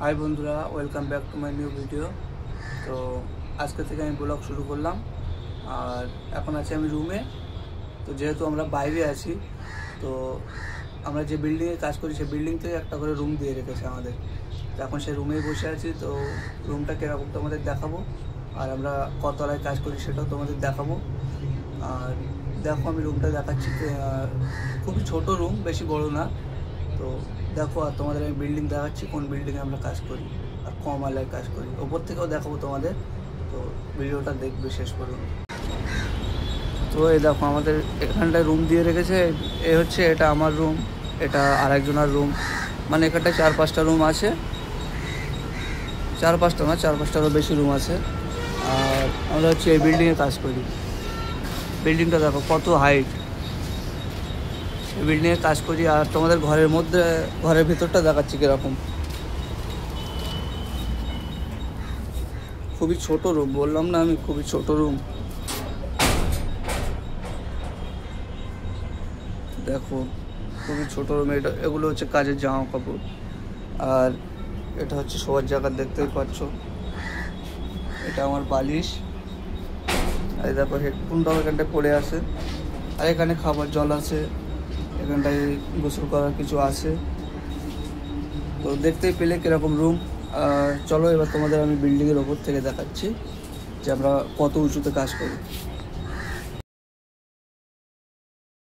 High বন্ধুরা, welcome back to my new video. তো আজকে থেকে আমি ব্লগ শুরু করলাম। আর এখন আছি আমি রুমে। তো যেহেতু আমরা বাইরে আছি, তো আমরা যে বিল্ডিংয়ে কাজ করি সেই বিল্ডিং থেকে একটা করে রুম দিয়ে রেখেছে আমাদের। তো এখন সেই রুমেই বসে আছি। তো রুমটা কীরকম তোমাদের দেখাবো, আর আমরা কতলায় কাজ করি সেটাও তোমাদের দেখাবো। আর দেখো, আমি রুমটা দেখাচ্ছি। খুবই ছোট রুম, বেশি বড় না। তো দেখো, আর তোমাদের আমি বিল্ডিং দেখাচ্ছি, কোন বিল্ডিংয়ে আমরা কাজ করি আর কম আলায় কাজ করি। ওপর থেকেও দেখাবো তোমাদের। তো ভিডিওটা দেখবে শেষ পর্যন্ত। তো এই দেখো, আমাদের এখানটায় রুম দিয়ে রেখেছে। এটা আমার রুম, এটা আরেকজনের রুম। মানে এখানটায় 4-5টা রুম আছে। 4-5টা না, 4-5টারও বেশি রুম আছে। আর আমরা এই বিল্ডিংয়ে কাজ করি। বিল্ডিংটা দেখো কত হাইট। এই বিল্ডিংয়ে কাজ করি। আর তোমাদের ঘরের ভিতরটা দেখাচ্ছি কীরকম। খুবই ছোট রুম, বললাম না আমি, খুবই ছোট রুম। দেখো খুবই ছোট রুম। এগুলো হচ্ছে কাজের জামা কাপড়। আর এটা হচ্ছে শোয়ার জায়গা, দেখতেই পাচ্ছ। এটা আমার বালিশ। আর দেখো হেডফোনটাও এখানটায় পড়ে আছে। আর এখানে খাবার জল আছে, এখানটায় গোসল করার কিছু আছে। তো দেখতেই পেলে কীরকম রুম। চলো এবার তোমাদের আমি বিল্ডিংয়ের ওপর থেকে দেখাচ্ছি যে আমরা কত উঁচুতে কাজ করি।